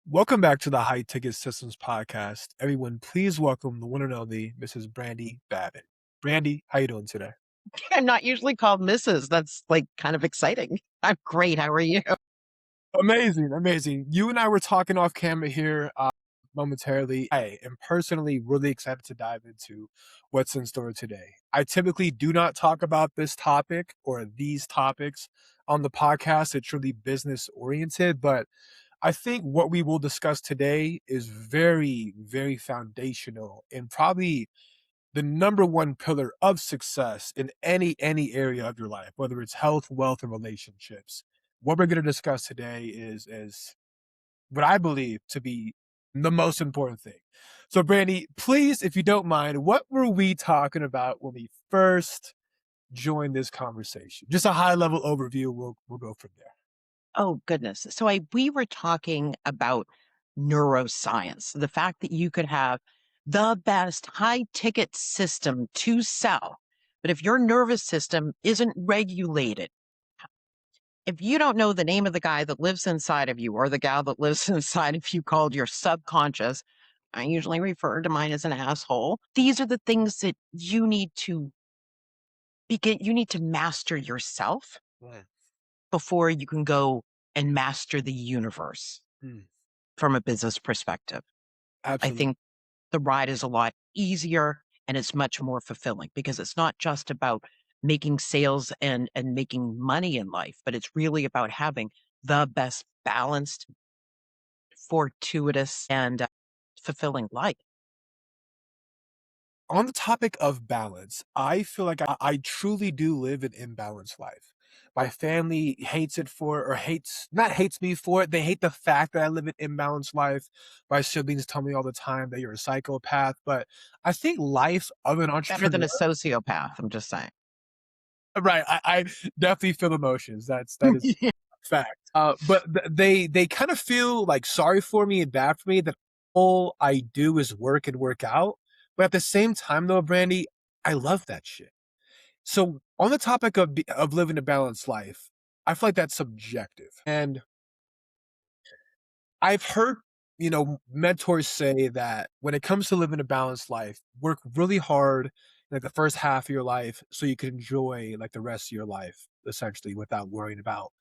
Welcome back to the High Ticket Systems Podcast. Everyone, please welcome the one and only Mrs. Brandy Babin. Brandy, how you doing today? I'm not usually called Mrs. That's like kind of exciting. I'm great. How are you? Amazing, amazing. You and I were talking off camera here momentarily. I am personally really excited to dive into what's in store today. I typically do not talk about this topic or these topics on the podcast. It's really business oriented, but I think what we will discuss today is very, very foundational and probably the number one pillar of success in any area of your life, whether it's health, wealth, and relationships. What we're going to discuss today is what I believe to be the most important thing. So, Brandy, please, if you don't mind, what were we talking about when we first joined this conversation? Just a high level overview. We'll go from there. Oh, goodness. We were talking about neuroscience, the fact that you could have the best high ticket system to sell. But if your nervous system isn't regulated, if you don't know the name of the guy that lives inside of you or the gal that lives inside of you called your subconscious, I usually refer to mine as an asshole. These are the things that you need to master yourself Yeah. before you can go and master the universe Mm, from a business perspective. I absolutely. think the ride is a lot easier and it's much more fulfilling because it's not just about making sales and making money in life, but it's really about having the best balanced, fortuitous, and fulfilling life. On the topic of balance, I feel like I truly do live an imbalanced life. My family hates it for, or hates, not hates me for it. They hate the fact that I live an imbalanced life. My siblings tell me all the time that you're a psychopath. But I think life of an Better than entrepreneur, a sociopath, I'm just saying. right? I definitely feel emotions. That is fact. But they kind of feel like sorry for me and bad for me that all I do is work and work out. But at the same time, though, Brandy, I love that shit. So on the topic of living a balanced life, I feel like that's subjective, and I've heard mentors say that when it comes to living a balanced life, work really hard like the first half of your life so you can enjoy like the rest of your life essentially without worrying about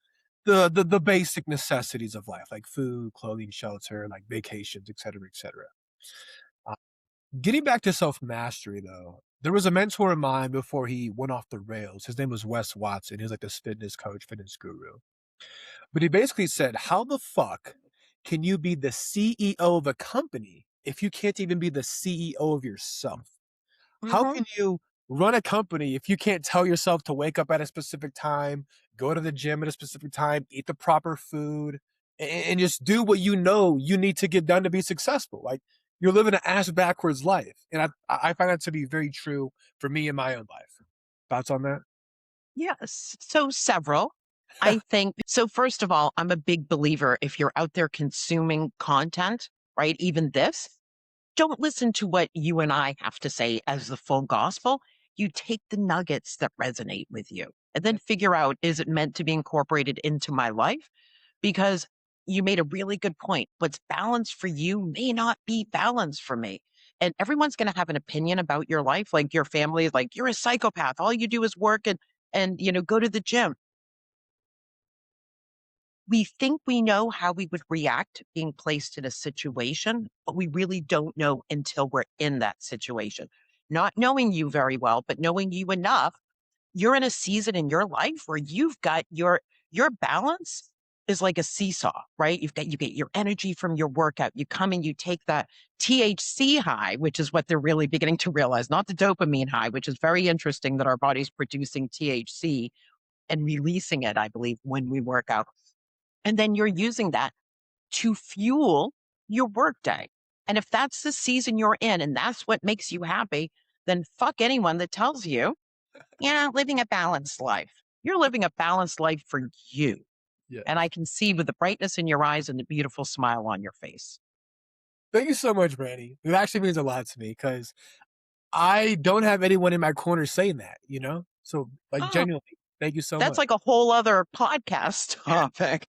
the basic necessities of life like food, clothing, shelter, like vacations, etc., etc. Uh, Getting back to self mastery though, there was a mentor of mine before he went off the rails. His name was Wes Watson. He was like this fitness coach, fitness guru. But he basically said, how the fuck can you be the CEO of a company if you can't even be the CEO of yourself? How Hmm. can you run a company if you can't tell yourself to wake up at a specific time, go to the gym at a specific time, eat the proper food, and just do what you know you need to get done to be successful? Like you're living an ass backwards life. And I find that to be very true for me in my own life. Thoughts on that? Yes. So several. I think so. First of all, I'm a big believer if you're out there consuming content, right? Even this, don't listen to what you and I have to say as the full gospel. You take the nuggets that resonate with you and then figure out, is it meant to be incorporated into my life? Because you made a really good point. What's balanced for you may not be balanced for me. And everyone's going to have an opinion about your life. Like your family is like, you're a psychopath. All you do is work and go to the gym. We think we know how we would react being placed in a situation, but we really don't know until we're in that situation. Not knowing you very well, but knowing you enough, you're in a season in your life where you've got your balance is like a seesaw, right? You get your energy from your workout. You come and you take that THC high, which is what they're really beginning to realize, not the dopamine high, which is very interesting that our body's producing THC and releasing it, I believe, when we work out. And then you're using that to fuel your workday. And if that's the season you're in and that's what makes you happy, then fuck anyone that tells you, yeah, living a balanced life. You're living a balanced life for you. Yeah. And I can see with the brightness in your eyes and the beautiful smile on your face. Thank you so much, Brandy. It actually means a lot to me because I don't have anyone in my corner saying that. So, like, Oh, genuinely, thank you so that's much. like a whole other podcast topic.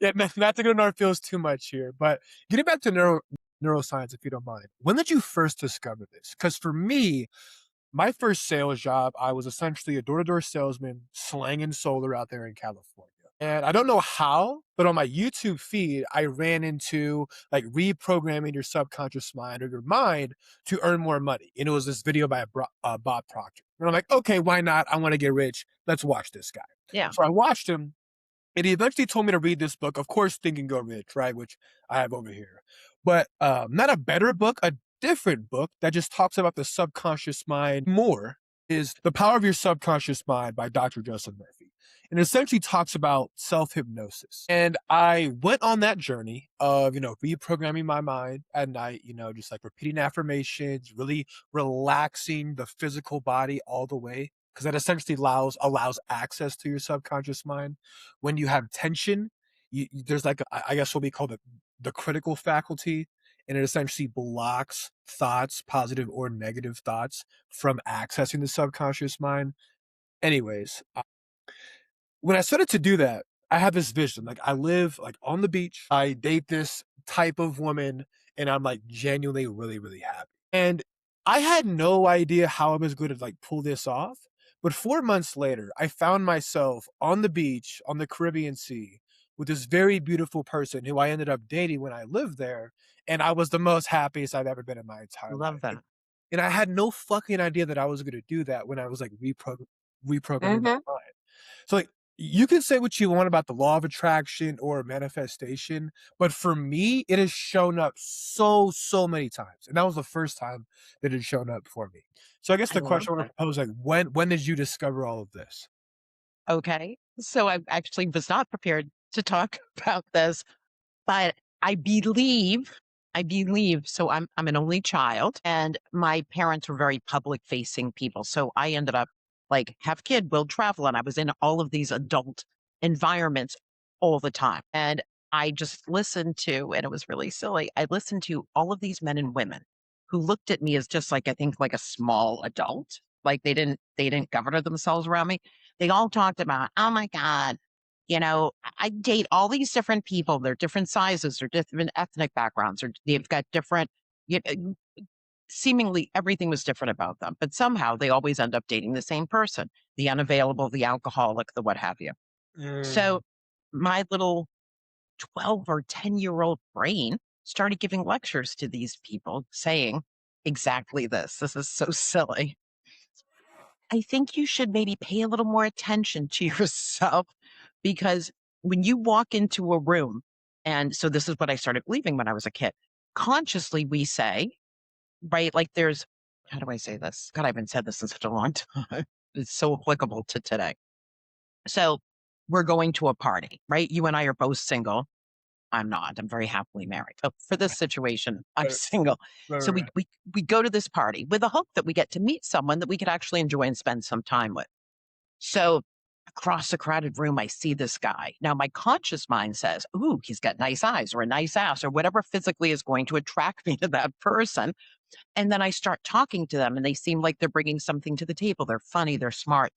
Yeah, not to go into our fields too much here, but getting back to neuroscience, if you don't mind. When did you first discover this? Because for me, my first sales job, I was essentially a door-to-door salesman slanging solar out there in California. And I don't know how, but on my YouTube feed, I ran into like reprogramming your subconscious mind or your mind to earn more money. And it was this video by Bob Proctor. And I'm like, okay, why not? I want to get rich. Let's watch this guy. Yeah. So I watched him, and he eventually told me to read this book, of course, Think and Go Rich, right? Which I have over here. But not a better book, a different book that just talks about the subconscious mind more is The Power of Your Subconscious Mind by Dr. Joseph Murphy. And it essentially talks about self-hypnosis. And I went on that journey of, reprogramming my mind at night, just like repeating affirmations, really relaxing the physical body all the way. Because that essentially allows access to your subconscious mind. When you have tension, there's like I guess what we call the critical faculty, and it essentially blocks thoughts, positive or negative thoughts, from accessing the subconscious mind. Anyways, when I started to do that, I had this vision. Like I live like on the beach. I date this type of woman, and I'm like genuinely really, really happy. And I had no idea how I was going to like pull this off. But 4 months later, I found myself on the beach on the Caribbean Sea with this very beautiful person who I ended up dating when I lived there. And I was the most happiest I've ever been in my entire Love life. that. And I had no fucking idea that I was going to do that when I was like reprogramming my Hmm. mind. So like you can say what you want about the law of attraction or manifestation, but for me, it has shown up so many times. And that was the first time that it had shown up for me. So I guess I the love question I want that. to pose, like, when did you discover all of this? Okay. So I actually was not prepared to talk about this. But I believe so I'm an only child and my parents were very public facing people. So I ended up like have kid, will travel, and I was in all of these adult environments all the time. And I just listened to, and it was really silly. I listened to all of these men and women who looked at me as just like I think like a small adult. Like they didn't govern themselves around me. They all talked about, oh my God, I date all these different people. They're different sizes, they're different ethnic backgrounds, or they've got different, you know, seemingly everything was different about them. But somehow they always end up dating the same person, the unavailable, the alcoholic, the what have you. Mm, So my little 12 or 10-year-old brain started giving lectures to these people saying exactly this. This is so silly. I think you should maybe pay a little more attention to yourself because when you walk into a room, and so this is what I started believing when I was a kid. Consciously, we say, right? Like there's, how do I say this? God, I haven't said this in such a long time. It's so applicable to today. So we're going to a party, right? You and I are both single. I'm not. I'm very happily married. But for this situation, I'm right, single. right, So we, right. we we go to this party with the hope that we get to meet someone that we could actually enjoy and spend some time with. So across a crowded room, I see this guy. Now, my conscious mind says, ooh, he's got nice eyes or a nice ass or whatever physically is going to attract me to that person. And then I start talking to them and they seem like they're bringing something to the table. They're funny, they're smart,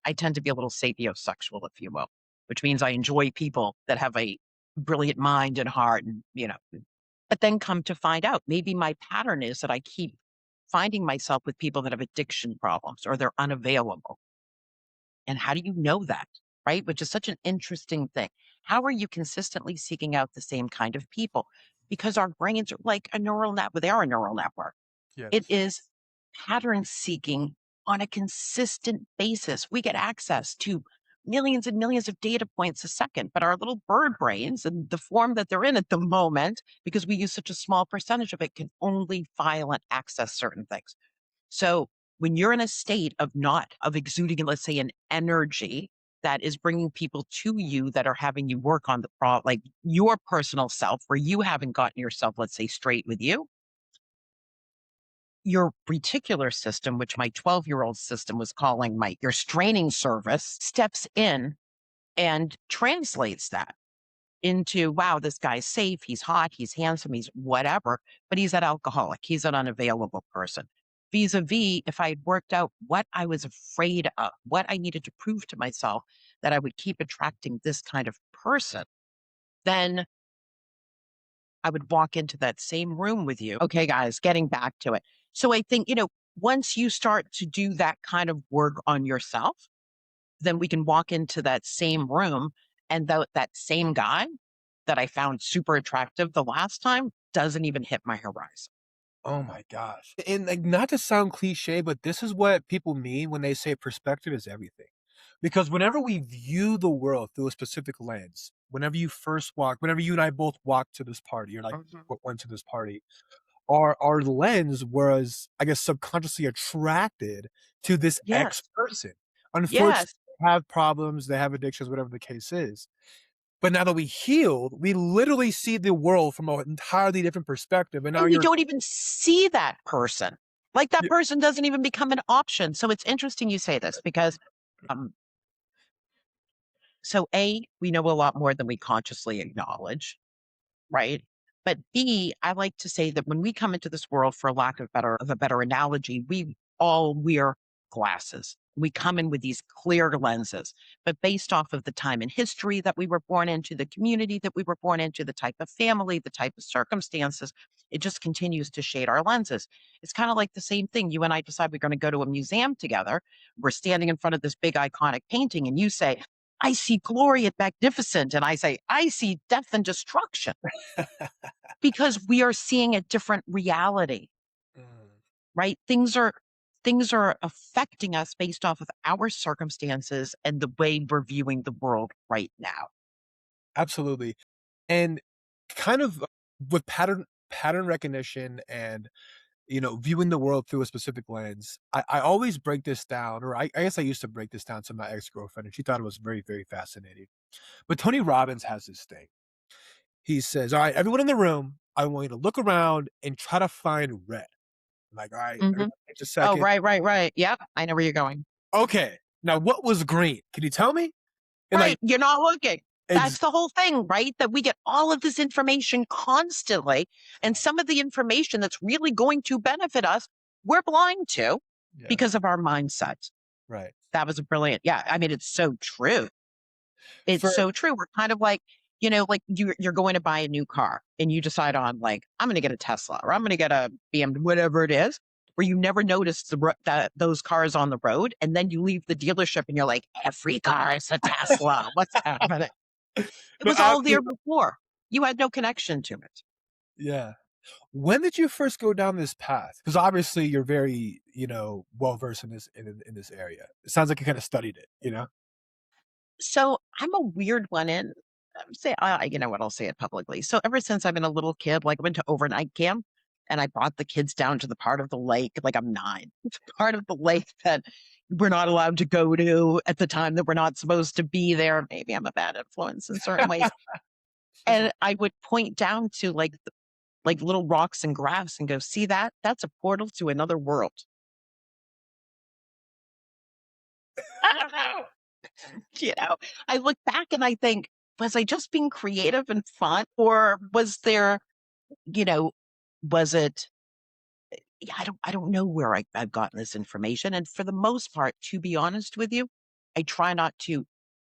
I tend to be a little sapiosexual, if you will, which means I enjoy people that have a brilliant mind and heart but then come to find out, maybe my pattern is that I keep finding myself with people that have addiction problems or they're unavailable. And how do you know that? Right? Which is such an interesting thing. How are you consistently seeking out the same kind of people? Because our brains are like a neural net, they are a neural network. It Yes. is pattern seeking on a consistent basis. We get access to millions and millions of data points a second, but our little bird brains and the form that they're in at the moment, because we use such a small percentage of it, can only file and access certain things. So when you're in a state of not of exuding, let's say, an energy that is bringing people to you that are having you work on the like your personal self, where you haven't gotten yourself, let's say, straight with you, your reticular system, which my 12-year-old system was calling your straining service, steps in and translates that into, wow, this guy's safe, he's hot, he's handsome, he's whatever, but he's an alcoholic, he's an unavailable person. Vis-a-vis, if I had worked out what I was afraid of, what I needed to prove to myself that I would keep attracting this kind of person, then I would walk into that same room with you. Okay, guys, getting back to it. So I think, once you start to do that kind of work on yourself, then we can walk into that same room and that same guy that I found super attractive the last time doesn't even hit my horizon. Oh my gosh. And like not to sound cliche, but this is what people mean when they say perspective is everything. Because whenever we view the world through a specific lens, whenever you and I both walked to this party, or like Mhm. went to this party, our lens was, I guess, subconsciously attracted to this X Yes. person. Unfortunately, Yes. they have problems, they have addictions, whatever the case is. But now that we healed, we literally see the world from an entirely different perspective. And now And you you're don't even see that person. Like that person doesn't even become an option. So it's interesting you say this because um so A, we know a lot more than we consciously acknowledge. Right? But B, I like to say that when we come into this world, for lack of a better analogy, we all wear glasses. We come in with these clear lenses, but based off of the time in history that we were born into, the community that we were born into, the type of family, the type of circumstances, it just continues to shade our lenses. It's kind of like the same thing. You and I decide we're going to go to a museum together. We're standing in front of this big iconic painting, and you say, I see glory and magnificent. And I say, I see death and destruction because we are seeing a different reality, Mm, right? Things are affecting us based off of our circumstances and the way we're viewing the world right now. absolutely. And kind of with pattern recognition and viewing the world through a specific lens, I always break this down, or I guess I used to break this down to my ex-girlfriend, and she thought it was very, very fascinating. But Tony Robbins has this thing. He says, "All right, everyone in the room, I want you to look around and try to find red." I'm like, "All right, Mhm. everybody takes a Oh, second. right, right, right. Yep, I know where you're going. Okay, now what was green? Can you tell me?" And like, Right, you're not looking. ex That's the whole thing, right? That we get all of this information constantly, and some of the information that's really going to benefit us, we're blind to yes, because of our mindset. right. That was a brilliant, yeah, I mean, it's so true. It's For so true. We're kind of like, like you're going to buy a new car and you decide on like, I'm going to get a Tesla or I'm going to get a BMW, whatever it is, where you never noticed that those cars on the road. And then you leave the dealership and you're like, every car is a Tesla. What's happening? It no, was all there absolutely, before. You had no connection to it. yeah. When did you first go down this path? Because obviously you're very, well versed in this area. It sounds like you kind of studied it, you know? So I'm a weird one in say you know what, I'll say it publicly. So ever since I've been a little kid, like I went to overnight camp and I brought the kids down to the part of the lake, like I'm 9. It's part of the lake that we're not allowed to go to at the time that we're not supposed to be there. Maybe I'm a bad influence in certain ways. Just like, And I would point down to like little rocks and grass and go, see that? That's a portal to another world. I don't know. I look back and I think, was I just being creative and fun? Or was there, you know, was it, yeah, I don't know where I've gotten this information. And for the most part, to be honest with you, I try not to,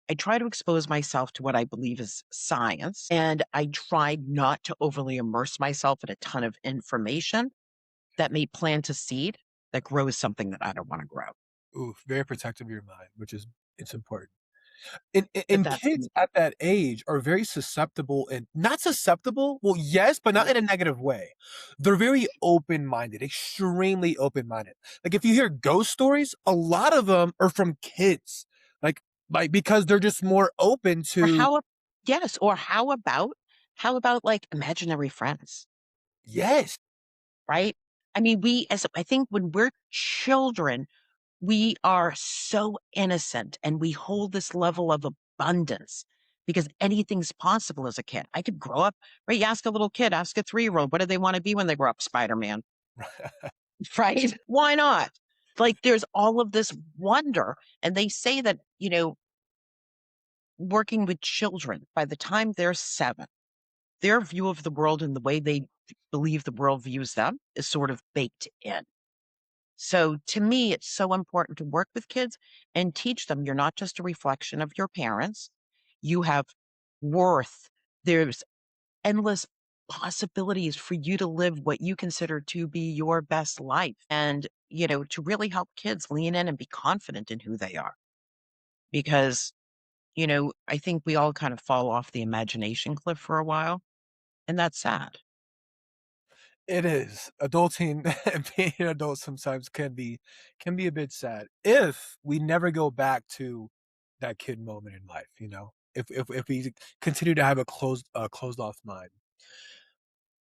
I try to expose myself to what I believe is science. And I try not to overly immerse myself in a ton of information that may plant a seed that grows something that I don't want to grow. ooh, very protective of your mind, which is it's important. And But and kids at that age are very susceptible and not susceptible, well, yes, but not in a negative way. They're very open-minded, extremely open-minded. Like, if you hear ghost stories, a lot of them are from kids. Like because they're just more open or to yes, or how about like imaginary friends, yes. right? I mean, I think when we're children, we are so innocent and we hold this level of abundance because anything's possible as a kid. I could grow up, right? You ask a little kid, ask a 3-year-old, what do they want to be when they grow up? Spider-Man, right? Why not? Like there's all of this wonder. And they say that, working with children, by the time they're 7, their view of the world and the way they believe the world views them is sort of baked in. So to me, it's so important to work with kids and teach them you're not just a reflection of your parents. You have worth, There's endless possibilities for you to live what you consider to be your best life and, to really help kids lean in and be confident in who they are. Because, I think we all kind of fall off the imagination cliff for a while, and that's sad. It is. Adulting and being an adult sometimes can be a bit sad if we never go back to that kid moment in life, you know? If we continue to have a closed off mind.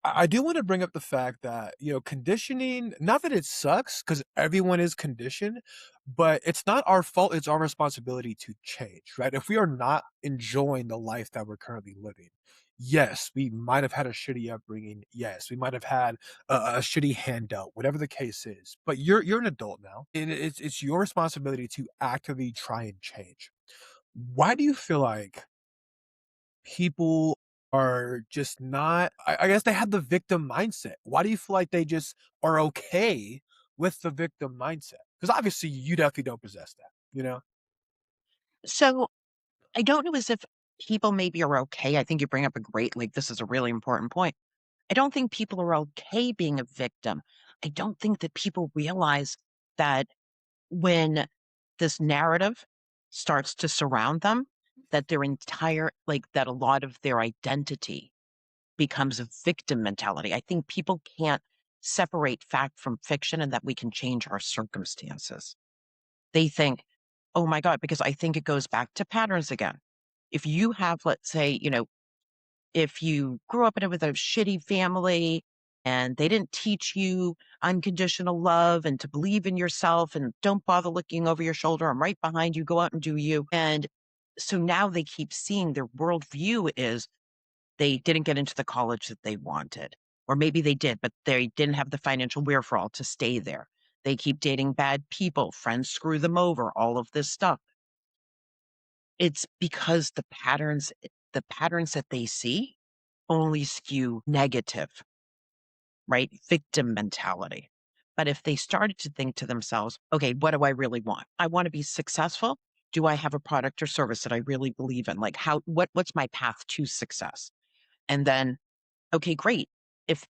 I do wanna bring up the fact that, conditioning, not that it sucks, because everyone is conditioned, but it's not our fault, it's our responsibility to change, right? If we are not enjoying the life that we're currently living, yes, we might have had a shitty upbringing, yes, we might have had a shitty handout, whatever the case is, but you're an adult now, and it's your responsibility to actively try and change. Why do you feel like people are just not, I guess they have the victim mindset. Why do you feel like they just are okay with the victim mindset? Because obviously you definitely don't possess that, you know? So I don't know as if people maybe are okay. I think you bring up a great, like, this is a really important point. I don't think people are okay being a victim. I don't think that people realize that when this narrative starts to surround them, that their entire, like, that a lot of their identity becomes a victim mentality. I think people can't separate fact from fiction and that we can change our circumstances. They think, oh my God, because I think it goes back to patterns again. If you have, let's say, if you grew up with a shitty family and they didn't teach you unconditional love and to believe in yourself and don't bother looking over your shoulder, I'm right behind you, go out and do you. And so now they keep seeing their worldview is they didn't get into the college that they wanted. Or maybe they did, but they didn't have the financial wherewithal to stay there. They keep dating bad people, friends screw them over, all of this stuff. It's because the patterns that they see only skew negative, right? Victim mentality. But if they started to think to themselves, okay, what do I really want? I want to be successful. Do I have a product or service that I really believe in? Like what's my path to success? And then, okay, great. If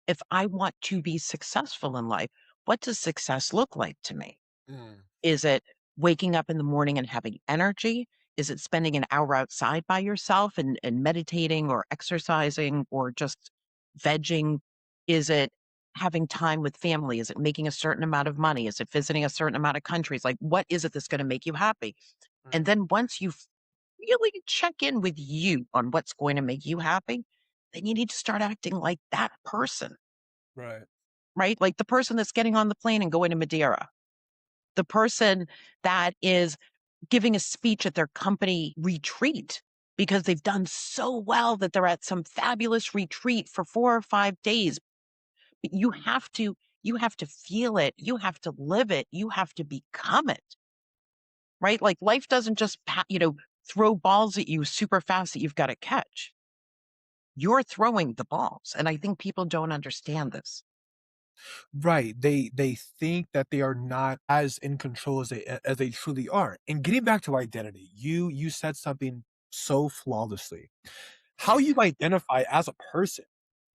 if I want to be successful in life, what does success look like to me? Mm, Is it waking up in the morning and having energy? Is it spending an hour outside by yourself and meditating or exercising or just vegging? Is it having time with family? Is it making a certain amount of money? Is it visiting a certain amount of countries? Like, what is it that's going to make you happy? mm, And then once you really check in with you on what's going to make you happy, then you need to start acting like that person, right. right? Like the person that's getting on the plane and going to Madeira, the person that is giving a speech at their company retreat because they've done so well that they're at some fabulous retreat for 4 or 5 days. But you have to feel it, you have to live it, you have to become it, right? Like life doesn't just throw balls at you super fast that you've got to catch. You're throwing the balls, and I think people don't understand this. Right. They think that they are not as in control as they truly are. And getting back to identity, you said something so flawlessly. How you identify as a person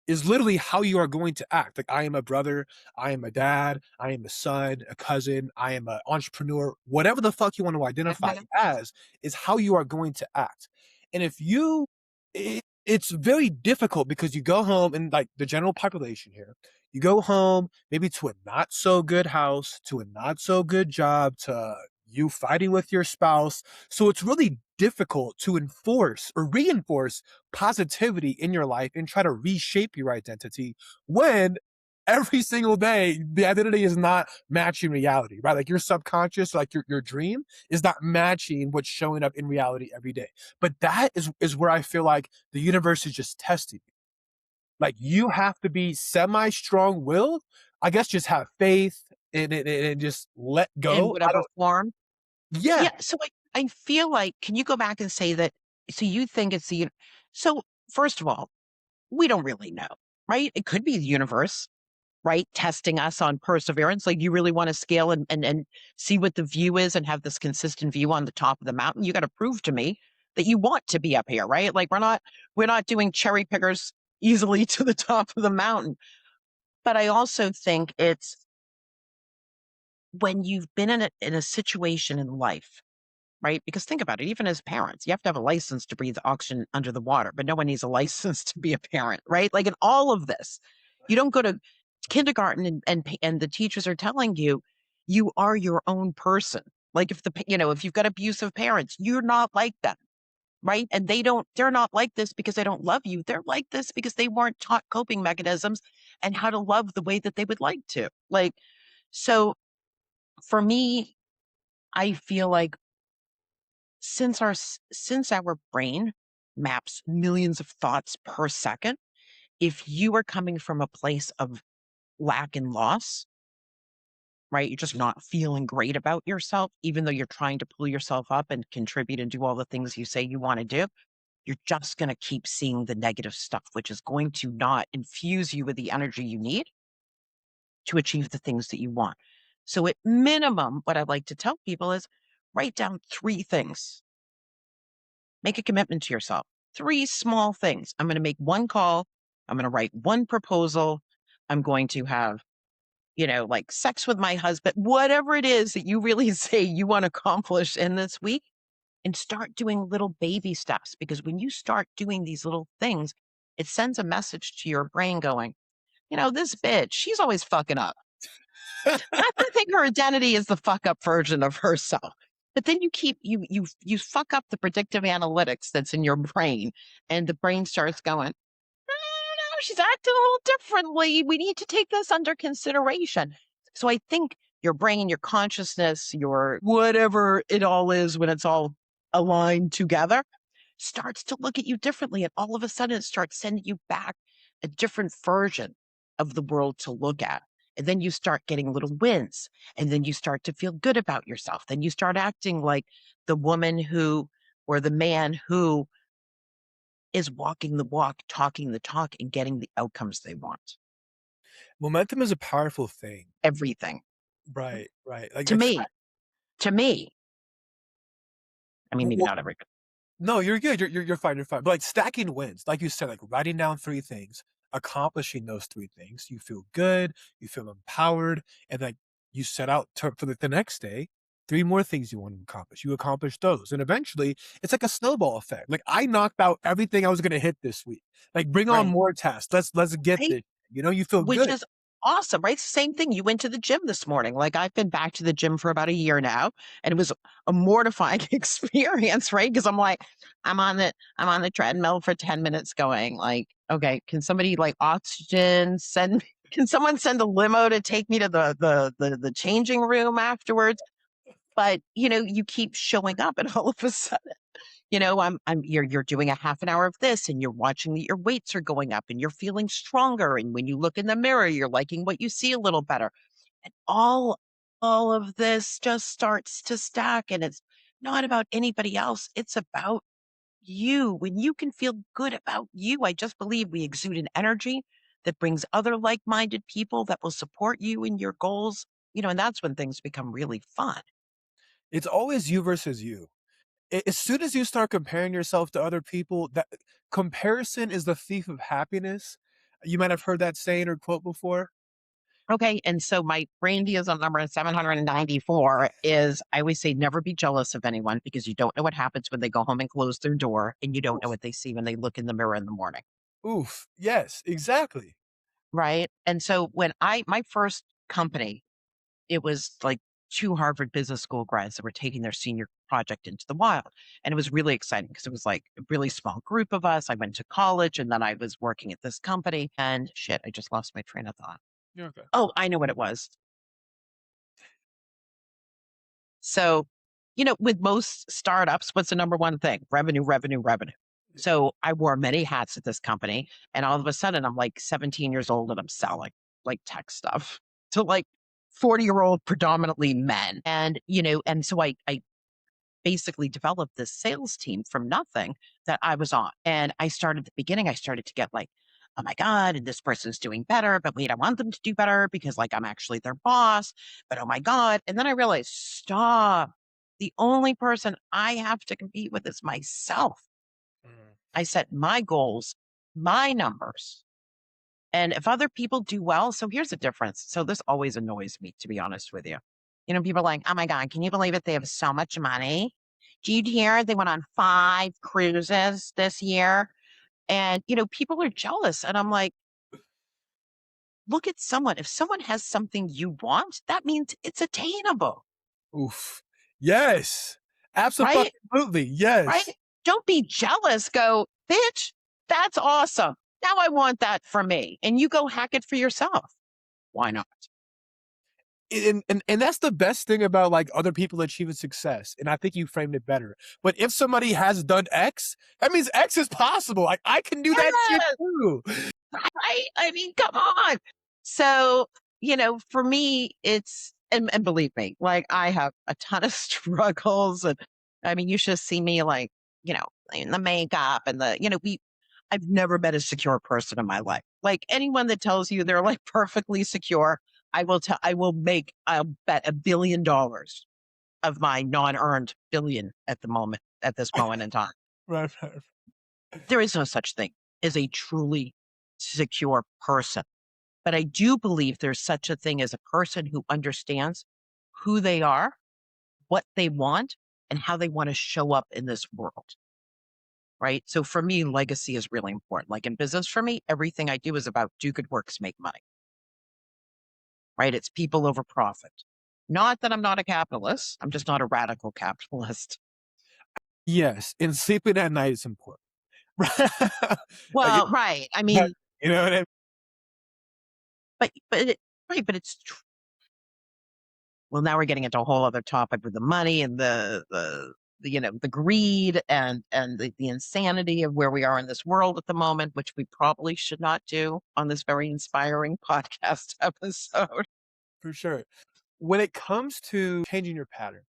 is literally how you are going to act. Like, I am a brother, I am a dad, I am a son, a cousin, I am an entrepreneur, whatever the fuck you want to identify Mhm. as is how you are going to act. And if you, it's very difficult because you go home and like the general population here, you go home maybe to a not so good house, to a not so good job, to you fighting with your spouse. So it's really difficult to enforce or reinforce positivity in your life and try to reshape your identity when every single day the identity is not matching reality, right? Like your subconscious, like your dream is not matching what's showing up in reality every day. But that is where I feel like the universe is just testing you. Like you have to be semi strong willed. I guess just have faith and just let In go. I whatever don't. form. Yeah. Yeah, so I feel like can you go back and say that so you think it's so first of all, we don't really know, right? It could be the universe, right? Testing us on perseverance. Like you really want to scale and see what the view is and have this consistent view on the top of the mountain. You got to prove to me that you want to be up here, right? Like we're not doing cherry pickers easily to the top of the mountain. But I also think it's when you've been in a situation in life, right? Because think about it, even as parents, you have to have a license to breathe oxygen under the water, but no one needs a license to be a parent, right? Like in all of this, you don't go to kindergarten and the teachers are telling you you are your own person. Like if you've got abusive parents, you're not like them, right? And they're not like this because they don't love you. They're like this because they weren't taught coping mechanisms and how to love the way that they would like to. Like, so for me, I feel like since our brain maps millions of thoughts per second, if you are coming from a place of lack and loss, right? You're just not feeling great about yourself, even though you're trying to pull yourself up and contribute and do all the things you say you want to do. You're just going to keep seeing the negative stuff, which is going to not infuse you with the energy you need to achieve the things that you want. So, at minimum, what I'd like to tell people is write down 3 things. Make a commitment to yourself. 3 small things. I'm going to make 1 call. I'm going to write 1 proposal. I'm going to have, like sex with my husband, whatever it is that you really say you want to accomplish in this week, and start doing little baby steps. Because when you start doing these little things, it sends a message to your brain going, this bitch, she's always fucking up. Not to think her identity is the fuck up version of herself. But then you fuck up the predictive analytics that's in your brain, and the brain starts going, no, she's acting a little differently. We need to take this under consideration. So I think your brain, your consciousness, your whatever it all is when it's all aligned together starts to look at you differently. And all of a sudden, it starts sending you back a different version of the world to look at. And then you start getting little wins. And then you start to feel good about yourself. Then you start acting like the woman who, or the man who is walking the walk, talking the talk, and getting the outcomes they want. Momentum is a powerful thing. Everything. Right, right. Like To like me, to me, I mean, maybe well, not everybody. no, you're good. You're fine. You're fine. But like stacking wins, like you said, like writing down 3 things, accomplishing those 3 things, you feel good, you feel empowered, and like you set out for the next day. 3 more things you want to accomplish. You accomplish those, and eventually, it's like a snowball effect. Like I knocked out everything I was going to hit this week. Like bring on Right. more tasks. Let's get Right. this. You feel Which good. is awesome, right? It's the same thing. You went to the gym this morning. Like I've been back to the gym for about a year now, and it was a mortifying experience, right? Because I'm on the treadmill for 10 minutes going like, okay, can somebody like oxygen send can someone send a limo to take me to the changing room afterwards? But you keep showing up and all of a sudden you're doing a half an hour of this and you're watching that your weights are going up and you're feeling stronger. And when you look in the mirror, you're liking what you see a little better. And all of this just starts to stack. And it's not about anybody else. It's about you. When you can feel good about you, I just believe we exude an energy that brings other like-minded people that will support you in your goals. And that's when things become really fun. It's always you versus you. As soon as you start comparing yourself to other people, that comparison is the thief of happiness. You might have heard that saying or quote before. Okay, and so my Brandyism number 794 is I always say never be jealous of anyone because you don't know what happens when they go home and close their door, and you don't know Oof. what they see when they look in the mirror in the morning, Oof. Yes, exactly. right? And so when my first company, it was like 2 Harvard Business School grads that were taking their senior project into the wild. And it was really exciting because it was like a really small group of us. I went to college and then I was working at this company and shit, I just lost my train of thought. You're okay. Oh, I know what it was. So, with most startups, what's the number one thing? Revenue, revenue, revenue. So I wore many hats at this company. And all of a sudden, I'm like 17 years old and I'm selling like tech stuff to like 40-year-old, predominantly men. And so I basically developed this sales team from nothing that I was on. And I started at the beginning, I started to get like, oh my God, and this person's doing better, but wait, I want them to do better because like I'm actually their boss, but oh my God. And then I realized, stop. The only person I have to compete with is myself. Mm. I set my goals, my numbers. And if other people do well, so here's the difference. So this always annoys me, to be honest with you. You know, people are like, oh my God, can you believe it? They have so much money. Do you hear they went on 5 cruises this year? And, people are jealous. And I'm like, look at someone. If someone has something you want, that means it's attainable, Oof. Yes. right? Absolutely. Right? Yes. Don't be jealous. Go, bitch, that's awesome. Now I want that for me. And you go hack it for yourself. Why not? And that's the best thing about like other people achieving success. And I think you framed it better. But if somebody has done X, that means X is possible. Like I can do that shit Yes, too. right? I mean, come on. So, for me, and believe me, like I have a ton of struggles. And I mean, you should see me like, in the makeup and I've never met a secure person in my life. Like anyone that tells you they're like perfectly secure, I'll bet $1 billion of my non-earned billion at this moment in time. Right, right. There is no such thing as a truly secure person. But I do believe there's such a thing as a person who understands who they are, what they want, and how they want to show up in this world. Right. So for me, legacy is really important. Like in business, for me, everything I do is about do good works, make money. Right. It's people over profit. Not that I'm not a capitalist. I'm just not a radical capitalist. Yes. And sleeping at night is important. Like Well, right. I that, mean, you know what I mean? right. But it's well, now we're getting into a whole other topic with the money and the greed and the insanity of where we are in this world at the moment, which we probably should not do on this very inspiring podcast episode. For sure. When it comes to changing your pattern,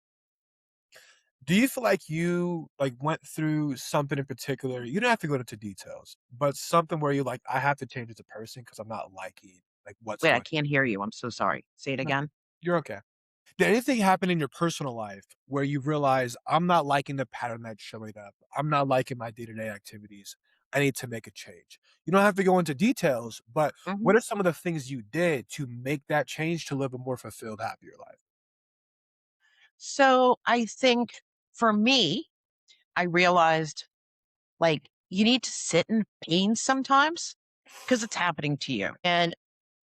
do you feel like you like went through something in particular? You don't have to go into details, but something where you're like, I have to change as a person because I'm not liking like what's Wait, I going. can't hear you. I'm so sorry. Say it No, again. you're okay. Did anything happen in your personal life where you realize I'm not liking the pattern that's showing up? I'm not liking my day-to-day activities. I need to make a change. You don't have to go into details, but Mhm. what are some of the things you did to make that change to live a more fulfilled, happier life? So I think for me, I realized like you need to sit in pain sometimes because it's happening to you. And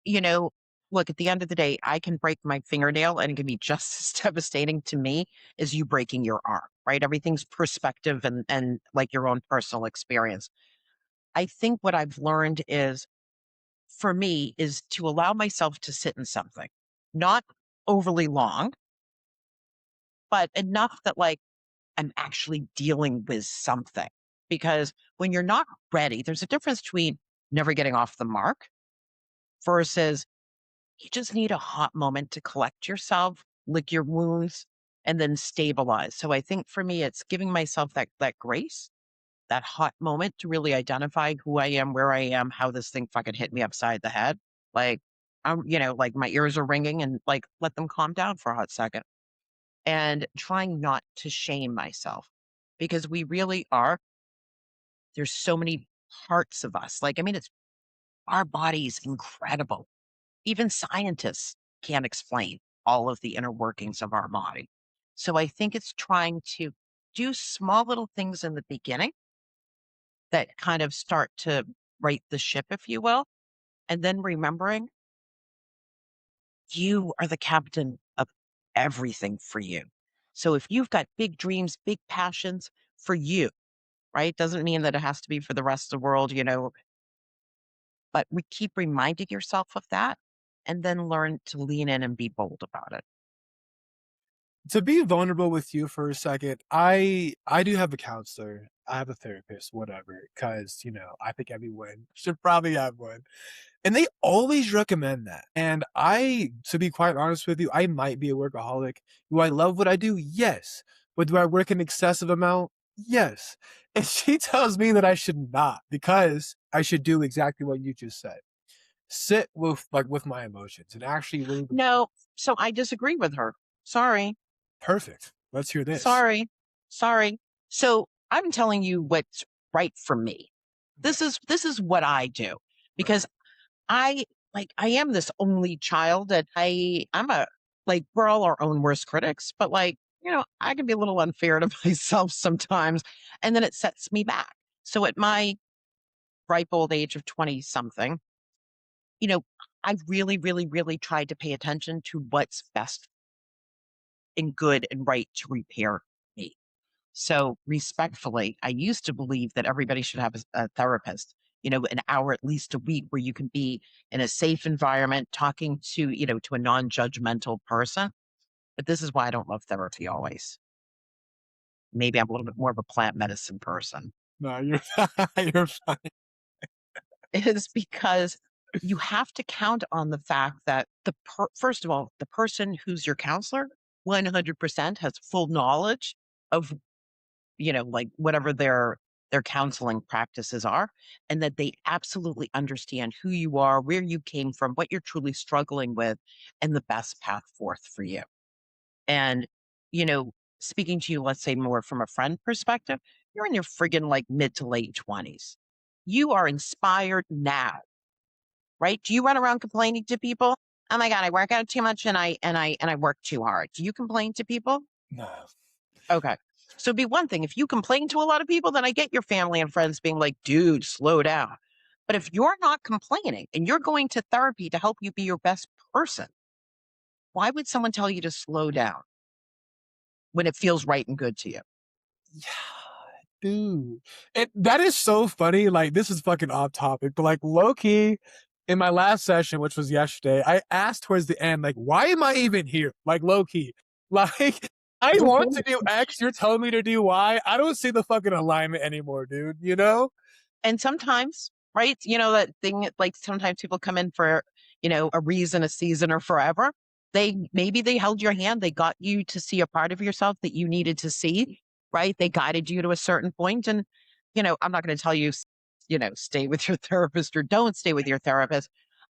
you know, look, at the end of the day, I can break my fingernail and it can be just as devastating to me as you breaking your arm, right? Everything's perspective and like your own personal experience. I think what I've learned is for me is to allow myself to sit in something, not overly long, but enough that like I'm actually dealing with something. Because when you're not ready, there's a difference between never getting off the mark versus you just need a hot moment to collect yourself, lick your wounds, and then stabilize. So I think for me, it's giving myself that grace, that hot moment to really identify who I am, where I am, how this thing fucking hit me upside the head. Like like my ears are ringing and like let them calm down for a hot second. And trying not to shame myself because we really are. There's so many parts of us. Like, I mean, it's our body's incredible. Even scientists can't explain all of the inner workings of our body. So I think it's trying to do small little things in the beginning that kind of start to right the ship, if you will. And then remembering you are the captain of everything for you. So if you've got big dreams, big passions for you, right? Doesn't mean that it has to be for the rest of the world, but we keep reminding yourself of that and then learn to lean in and be bold about it. To be vulnerable with you for a second, I do have a counselor. I have a therapist, whatever, because I think everyone should probably have one. And they always recommend that. And to be quite honest with you, I might be a workaholic. Do I love what I do? Yes. But do I work an excessive amount? Yes. And she tells me that I should not because I should do exactly what you just said. Sit with my emotions and actually really No, so I disagree with her. Sorry. perfect. Let's hear this. Sorry. Sorry. So I'm telling you what's right for me. Right. This is what I do Right. because I am this only child and I'm a like we're all our own worst critics, but I can be a little unfair to myself sometimes and then it sets me back. So at my ripe old age of 20 something, you know, I really, really, really tried to pay attention to what's best and good and right to repair me. So, respectfully, I used to believe that everybody should have a therapist, an hour at least a week where you can be in a safe environment talking to a non judgmental person. But this is why I don't love therapy always. Maybe I'm a little bit more of a plant medicine person. No, you're you're fine. It is because you have to count on the fact that first of all, the person who's your counselor 100% has full knowledge of like whatever their counseling practices are, and that they absolutely understand who you are, where you came from, what you're truly struggling with, and the best path forth for you. And, you know, speaking to you, let's say more from a friend perspective, you're in your friggin' like mid to late 20s. You are inspired now, right? Do you run around complaining to people? Oh my God, I work out too much and I work too hard. Do you complain to people? No. Okay. So it'd be one thing if you complain to a lot of people, then I get your family and friends being like, dude, slow down. But if you're not complaining and you're going to therapy to help you be your best person, why would someone tell you to slow down when it feels right and good to you? Yeah, dude. That is so funny. Like, this is fucking off topic, but like low key, in my last session, which was yesterday, I asked towards the end, like, why am I even here? Like, low key. Like, I want to do X, you're telling me to do Y. I don't see the fucking alignment anymore, dude. You know? And sometimes, right? That thing like sometimes people come in for, a reason, a season, or forever. Maybe they held your hand, they got you to see a part of yourself that you needed to see, right? They guided you to a certain point. And, I'm not going to tell you, stay with your therapist or don't stay with your therapist.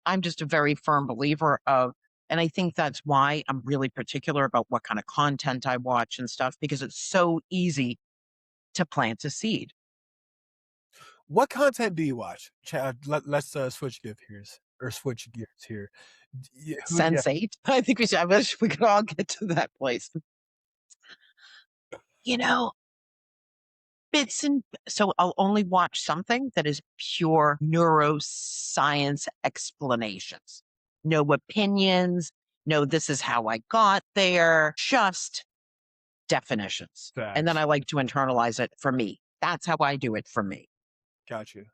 I'm just a very firm believer of, and I think that's why I'm really particular about what kind of content I watch and stuff, because it's so easy to plant a seed. What content do you watch? Let's switch gears here, or switch gears here. Who do you? Sense8. I wish we could all get to that place. You know, bits and so I'll only watch something that is pure neuroscience explanations. No opinions, no, this is how I got there, just definitions. And then Facts. I like to internalize it for me. That's how I do it for me. Got you.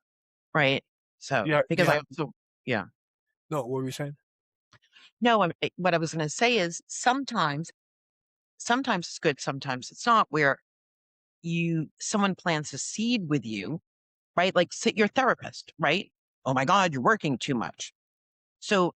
Right. So, Yeah. Do because you I have? also, yeah. No. What were you saying? No, what I was going to say is sometimes it's good, sometimes it's not, where someone plants a seed with you, right? Like sit your therapist, right? Oh my God, you're working too much. So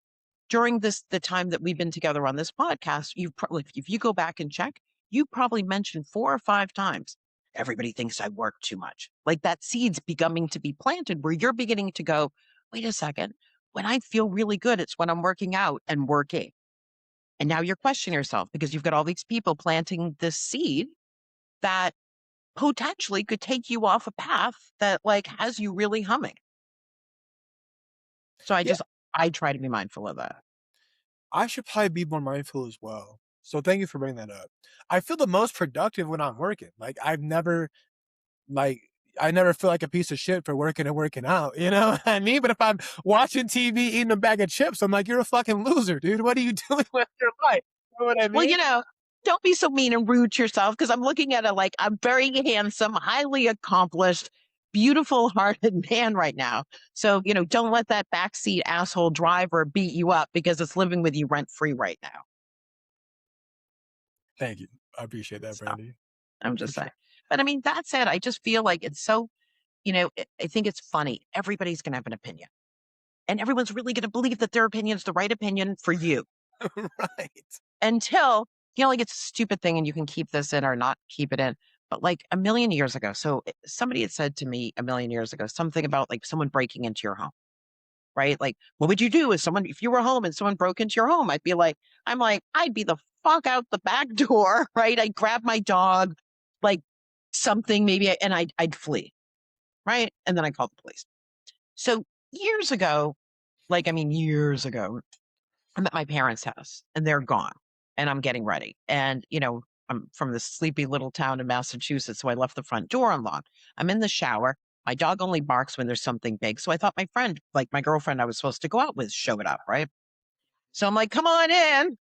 during the time that we've been together on this podcast, you've probably, if you go back and check, you probably mentioned 4 or 5 times, everybody thinks I work too much. Like that seed's beginning to be planted where you're beginning to go, wait a second, when I feel really good, it's when I'm working out and working. And now you're questioning yourself because you've got all these people planting this seed that potentially could take you off a path that like has you really humming. So Yeah. I try to be mindful of that. I should probably be more mindful as well. So thank you for bringing that up. I feel the most productive when I'm working. Like I never feel like a piece of shit for working and working out. You know what I mean? But if I'm watching TV eating a bag of chips, I'm like, you're a fucking loser, dude. What are you doing with your life? You know what I Well, mean? don't be so mean and rude to yourself because I'm looking at a very handsome, highly accomplished, beautiful hearted man right now. So, don't let that backseat asshole driver beat you up because it's living with you rent free right now. Thank you. I appreciate that, So Brandy. I'm For just saying. sure. But I mean, that said, I just feel like it's so, I think it's funny. Everybody's going to have an opinion and everyone's really going to believe that their opinion is the right opinion for you. Right. Until like it's a stupid thing and you can keep this in or not keep it in. But like a million years ago, so somebody had said to me a million years ago something about like someone breaking into your home, right? Like, what would you do if you were home and someone broke into your home? I'm like, I'd be the fuck out the back door, right? I'd grab my dog, like something maybe, and I'd flee, right? And then I called the police. So years ago, years ago, I'm at my parents' house and they're gone and I'm getting ready. And, I'm from this sleepy little town in Massachusetts. So I left the front door unlocked. I'm in the shower. My dog only barks when there's something big. So I thought my friend, like my girlfriend I was supposed to go out with, showed up, right? So I'm like, come on in.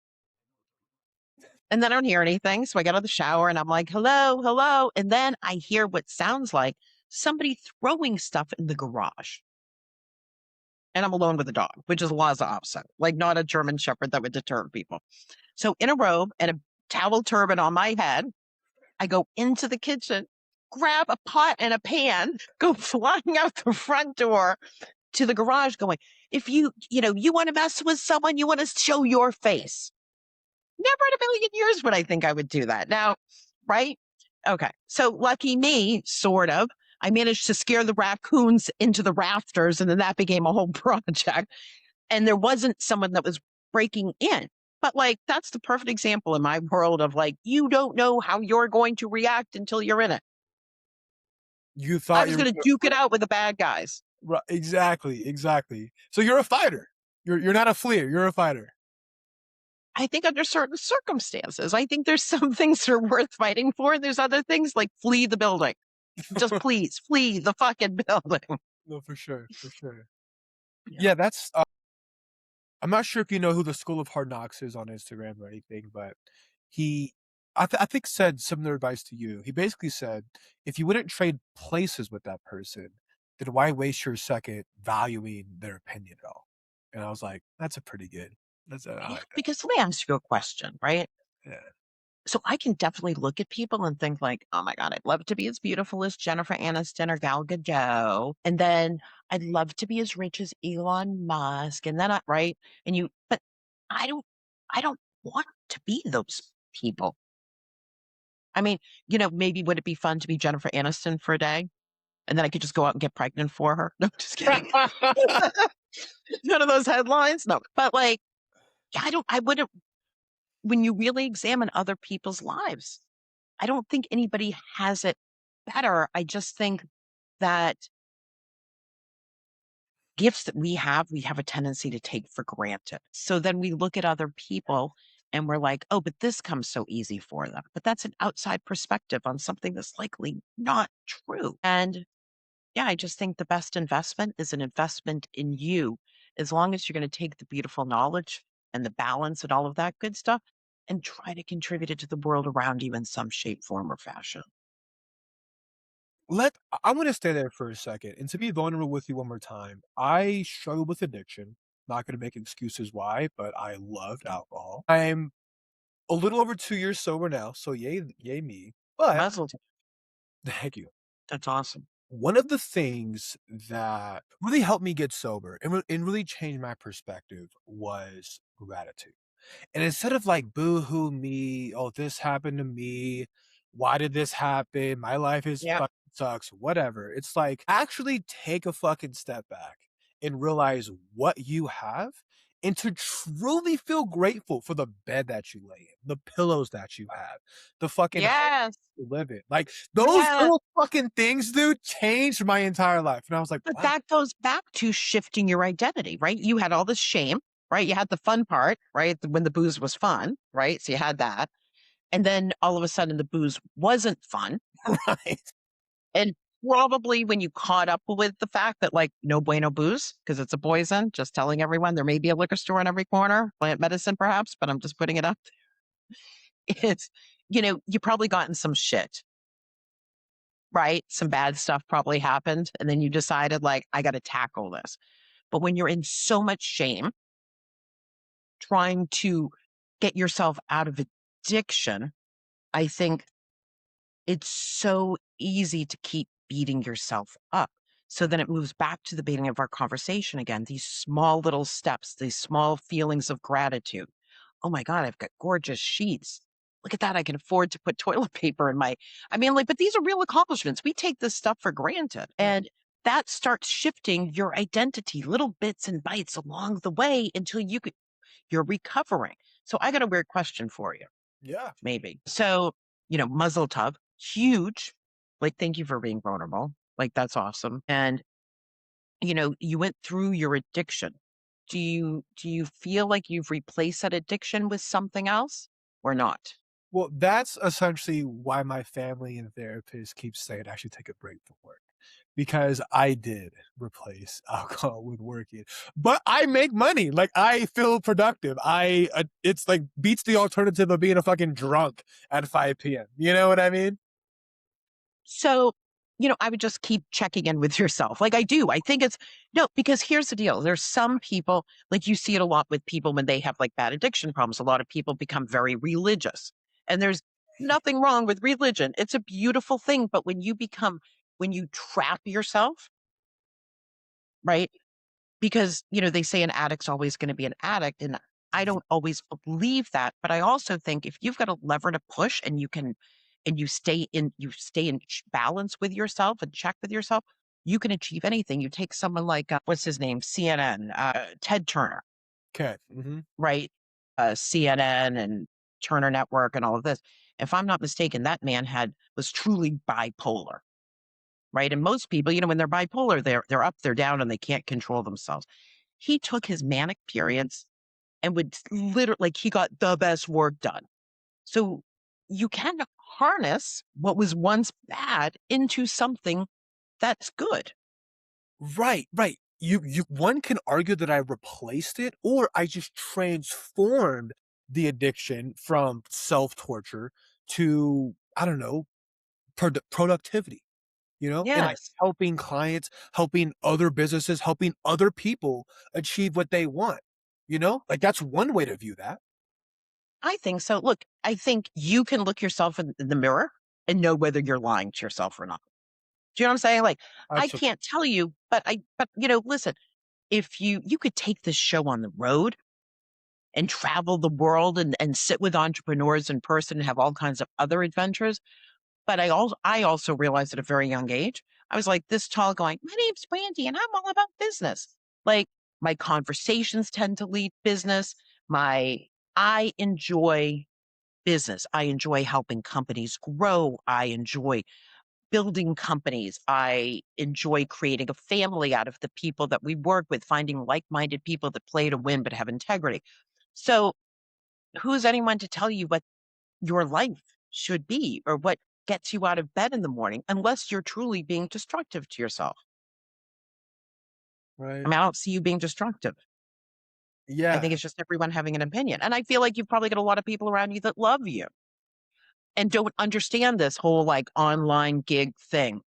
And then I don't hear anything. So I get out of the shower and I'm like, hello, hello. And then I hear what sounds like somebody throwing stuff in the garage. And I'm alone with a dog, which is laws opposite, like not a German Shepherd that would deter people. So in a robe and a towel turban on my head, I go into the kitchen, grab a pot and a pan, go flying out the front door to the garage going, if you want to mess with someone, you want to show your face. Never in a million years would I think I would do that. Now, right? Okay. So lucky me, sort of. I managed to scare the raccoons into the rafters, and then that became a whole project. And there wasn't someone that was breaking in. But like, that's the perfect example in my world of like, you don't know how you're going to react until you're in it. You I thought was you going to duke it out with the bad guys. were exactly, exactly. So you're a fighter. You're not a fleer. You're a fighter. I think under certain circumstances, I think there's some things that are worth fighting for. There's other things like flee the building. Just please flee the fucking building. No, for sure, for sure. Yeah. Yeah, that's. I'm not sure if you know who the School of Hard Knocks is on Instagram or anything, but he, I think, said similar advice to you. He basically said, if you wouldn't trade places with that person, then why waste your second valuing their opinion at all? And I was like, that's a pretty good. I Yeah, like that. because let me ask you a question, right? Yeah. So I can definitely look at people and think like, oh my God, I'd love to be as beautiful as Jennifer Aniston or Gal Gadot. And then I'd love to be as rich as Elon Musk. And then right. But I don't, I don't want to be those people. I mean, maybe would it be fun to be Jennifer Aniston for a day? And then I could just go out and get pregnant for her. No, just kidding. None of those headlines. No, but like, I wouldn't, when you really examine other people's lives, I don't think anybody has it better. I just think that gifts that we have a tendency to take for granted. So then we look at other people and we're like, oh, but this comes so easy for them. But that's an outside perspective on something that's likely not true. And yeah, I just think the best investment is an investment in you. As long as you're going to take the beautiful knowledge and the balance and all of that good stuff and try to contribute it to the world around you in some shape, form, or fashion. I'm gonna stay there for a second, and to be vulnerable with you one more time, I struggle with addiction. Not gonna make excuses why, but I loved alcohol. I'm a little over 2 years sober now, so yay me. But Mazel tov. thank you. That's awesome. One of the things that really helped me get sober and really changed my perspective was gratitude. And instead of like boo-hoo me, oh, this happened to me. Why did this happen? My life is Yeah. fucking sucks, whatever. It's like actually take a fucking step back and realize what you have and to truly feel grateful for the bed that you lay in, the pillows that you have, the fucking home Yes. you live in. Like those Yes. little fucking things, dude, changed my entire life. And I was like, But wow. that goes back to shifting your identity, right? You had all this shame, right? You had the fun part, right? When the booze was fun, right? So you had that. And then all of a sudden the booze wasn't fun. Right. And probably when you caught up with the fact that like no bueno booze, because it's a poison, just telling everyone there may be a liquor store in every corner, plant medicine perhaps, but I'm just putting it up. It's, you probably gotten some shit, right? Some bad stuff probably happened. And then you decided like, I got to tackle this. But when you're in so much shame, trying to get yourself out of addiction, I think it's so easy to keep beating yourself up. So then it moves back to the beginning of our conversation again, these small little steps, these small feelings of gratitude. Oh my God, I've got gorgeous sheets. Look at that. I can afford to put toilet paper in but these are real accomplishments. We take this stuff for granted. And that starts shifting your identity, little bits and bites along the way until you could. You're recovering. So I got a weird question for you, Yeah. maybe. So, muzzle tub, huge. Like, thank you for being vulnerable. Like, that's awesome. And, you went through your addiction. Do you feel like you've replaced that addiction with something else or not? Well, that's essentially why my family and therapist keep saying I should take a break from work, because I did replace alcohol with working, but I make money. Like, I feel productive. It's like beats the alternative of being a fucking drunk at 5 p.m. You know what I mean? So, I would just keep checking in with yourself. Like I do. I think it's no, because here's the deal. There's some people, like you see it a lot with people when they have like bad addiction problems. A lot of people become very religious. And there's nothing wrong with religion. It's a beautiful thing. But when you trap yourself, right? Because, they say an addict's always going to be an addict. And I don't always believe that. But I also think if you've got a lever to push and you stay in balance with yourself and check with yourself, you can achieve anything. You take someone like, what's his name? CNN, Ted Turner, Okay. Hmm. right? CNN and Turner Network and all of this. If I'm not mistaken, that man was truly bipolar, right? And most people, when they're bipolar, they're up, they're down, and they can't control themselves. He took his manic periods and would literally, like, he got the best work done. So you can harness what was once bad into something that's good. Right, right. You one can argue that I replaced it, or I just transformed the addiction from self-torture to, I don't know, productivity, and like Yes. helping clients, helping other businesses, helping other people achieve what they want. Like, that's one way to view that. I think so. Look, I think you can look yourself in the mirror and know whether you're lying to yourself or not. Do you know what I'm saying? Like, I Absolutely. can't tell you, but listen, if you could take this show on the road and travel the world and sit with entrepreneurs in person and have all kinds of other adventures. But I also realized at a very young age, I was like this tall going, my name's Brandy and I'm all about business. Like, my conversations tend to lead business. My I enjoy business. I enjoy helping companies grow. I enjoy building companies. I enjoy creating a family out of the people that we work with, finding like-minded people that play to win but have integrity. So, who's anyone to tell you what your life should be or what gets you out of bed in the morning unless you're truly being destructive to yourself? I Right. mean, I don't see you being destructive. I think Yeah. it's just everyone having an opinion. And I feel like you've probably got a lot of people around you that love you and don't understand this whole like online gig thing.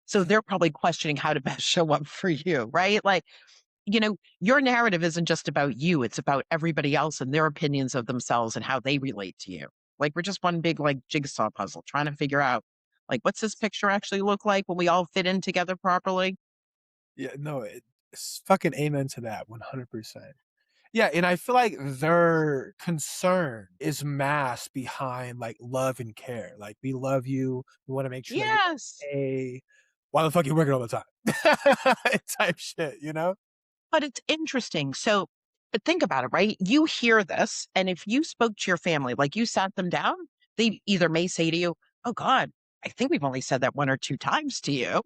So they're probably questioning how to best show up for you, right? Like, your narrative isn't just about you, it's about everybody else and their opinions of themselves and how they relate to you. Like, we're just one big like jigsaw puzzle trying to figure out like what's this picture actually look like when we all fit in together properly? Yeah, no, it's fucking amen to that 100%. Yeah, and I feel like their concern is masked behind, like, love and care. Like, "We love you. We wanna make sure that you're Yes. okay. Why the fuck you working all the time?" Type shit, you know? But it's interesting. So, but think about it, right? You hear this, and if you spoke to your family, like you sat them down, they either may say to you, "Oh God, I think we've only said that one or two times to you."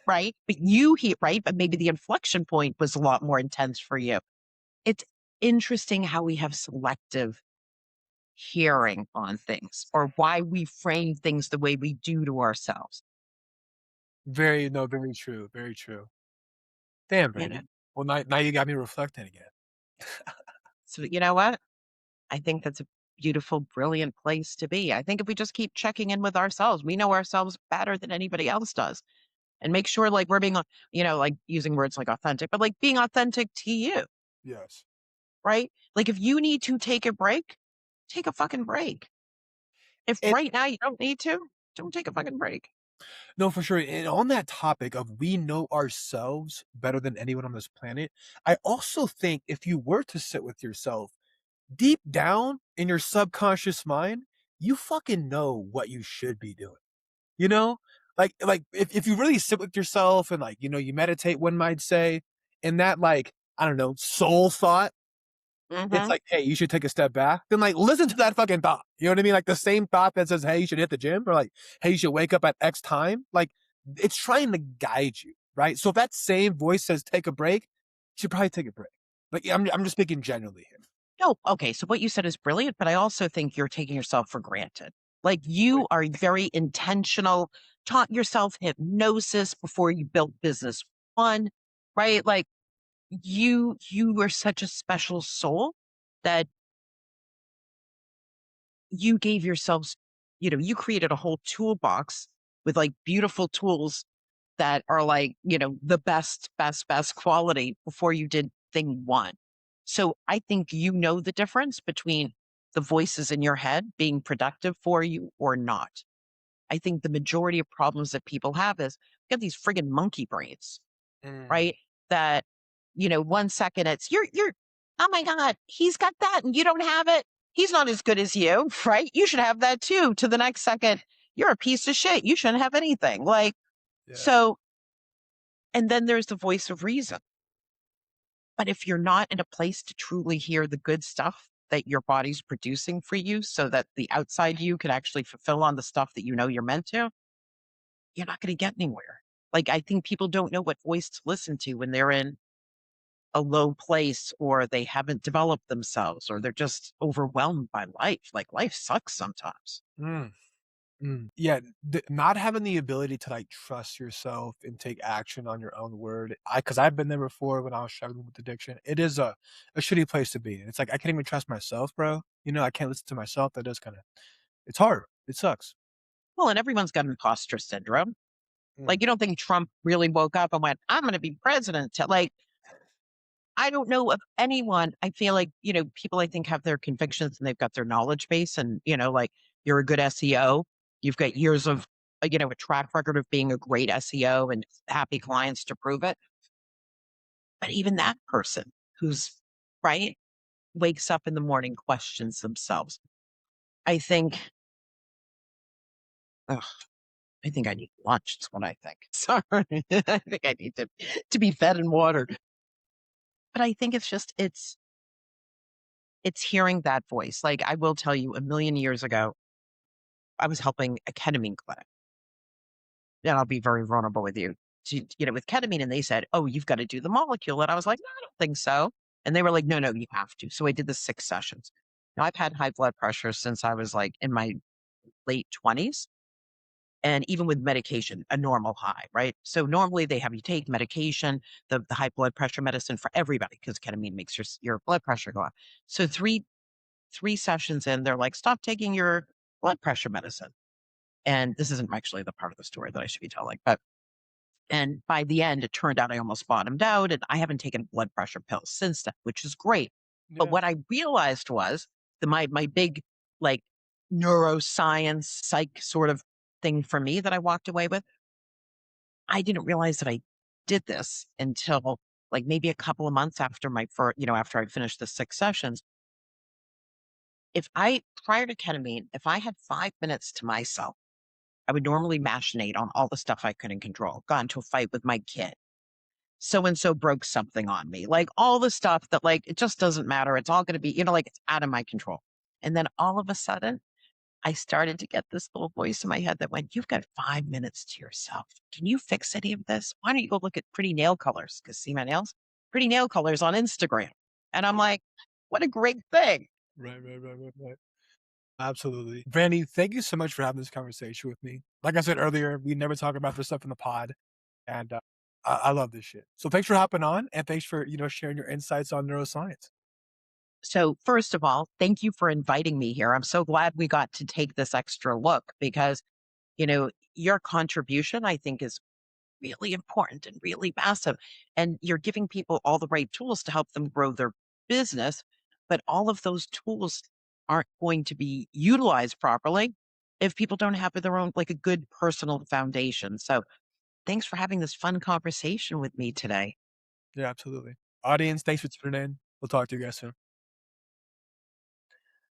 Right? But you hear, right? But maybe the inflection point was a lot more intense for you. It's interesting how we have selective hearing on things or why we frame things the way we do to ourselves. Very no, very true, very true. Damn, You know, Brandy. Well, now you got me reflecting again. so you know what? I think that's a beautiful, brilliant place to be. I think if we just keep checking in with ourselves, we know ourselves better than anybody else does, and make sure like we're being, like using words like authentic, but like being authentic to you, Yes. right? Like if you need to take a break, take a fucking break. If And right now you don't need to, don't take a fucking break. no, for sure, and on that topic of we know ourselves better than anyone on this planet, I also think if you were to sit with yourself, deep down in your subconscious mind, you fucking know what you should be doing. You know? Like if you really sit with yourself and, like, you meditate, one might say, and that, like, I don't know, soul thought, It's Mhm. like, "Hey, you should take a step back." Then, like, listen to that fucking thought. You know what I mean? Like, the same thought that says, "Hey, you should hit the gym," or like, "Hey, you should wake up at X time." Like, it's trying to guide you, right? So if that same voice says, "Take a break," you should probably take a break. Like, I'm just speaking generally here. No, okay, so what you said is brilliant, but I also think you're taking yourself for granted. Like, you are very intentional, taught yourself hypnosis before you built business one, right? Like, you were such a special soul that you gave yourselves, you created a whole toolbox with, like, beautiful tools that are, like, the best, best, best quality before you did thing one. So I think you know the difference between the voices in your head being productive for you or not. I think the majority of problems that people have is get these friggin' monkey brains, Mm, right? That, 1 second it's you're oh my God, he's got that and you don't have it. He's not as good as you, right? You should have that too. To the next second, you're a piece of shit. You shouldn't have anything. Like, yeah. so, and then there's the voice of reason. But if you're not in a place to truly hear the good stuff that your body's producing for you so that the outside you can actually fulfill on the stuff that you know you're meant to, you're not going to get anywhere. Like, I think people don't know what voice to listen to when they're in a low place or they haven't developed themselves or they're just overwhelmed by life. Like, life sucks sometimes. Mm. Yeah, not having the ability to, like, trust yourself and take action on your own word. Because 'cause I've been there before when I was struggling with addiction. It is a shitty place to be. It's like, I can't even trust myself, bro. I can't listen to myself. That does kinda it's hard. It sucks. Well, and everyone's got imposter syndrome. Mm, Like, you don't think Trump really woke up and went, I'm going to be president. Like, I don't know of anyone. I feel like, people I think have their convictions and they've got their knowledge base and, like, you're a good SEO. You've got years of, a track record of being a great SEO and happy clients to prove it. But even that person who's right wakes up in the morning, questions themselves. I think, ugh, I think I need lunch. Is what I think. Sorry. I think I need to be fed and watered. But I think it's hearing that voice. Like, I will tell you, a million years ago, I was helping a ketamine clinic, and I'll be very vulnerable with you. With ketamine, and they said, "Oh, you've got to do the molecule," and I was like, "No, I don't think so." And they were like, "No, no, you have to." So I did the 6 sessions. Now I've had high blood pressure since I was like in my late 20s, and even with medication, a normal high, right? So normally they have you take medication, the high blood pressure medicine for everybody because ketamine makes your blood pressure go up. So three sessions in, they're like, "Stop taking your blood pressure medicine." And this isn't actually the part of the story that I should be telling, but and by the end, it turned out I almost bottomed out, and I haven't taken blood pressure pills since then, which is great. But yeah. what I realized was my big, like, neuroscience psych sort of thing for me that I walked away with. I didn't realize that I did this until, like, maybe a couple of months after after I finished the 6 sessions. If I prior to ketamine, if I had 5 minutes to myself, I would normally machinate on all the stuff I couldn't control. Got into a fight with my kid. So and so broke something on me. Like, all the stuff that, like, it just doesn't matter. It's all going to be, like, it's out of my control. And then all of a sudden, I started to get this little voice in my head that went, "You've got 5 minutes to yourself. Can you fix any of this? Why don't you go look at pretty nail colors? Because see my nails? Pretty nail colors on Instagram." And I'm like, what a great thing. Right. Absolutely. Brandy, thank you so much for having this conversation with me. Like I said earlier, we never talk about this stuff in the pod, and, I love this shit. So thanks for hopping on, and thanks for, sharing your insights on neuroscience. So, first of all, thank you for inviting me here. I'm so glad we got to take this extra look because, your contribution, I think, is really important and really massive. And you're giving people all the right tools to help them grow their business. But all of those tools aren't going to be utilized properly if people don't have their own, like, a good personal foundation. So, thanks for having this fun conversation with me today. Yeah, absolutely. Audience, thanks for tuning in. We'll talk to you guys soon.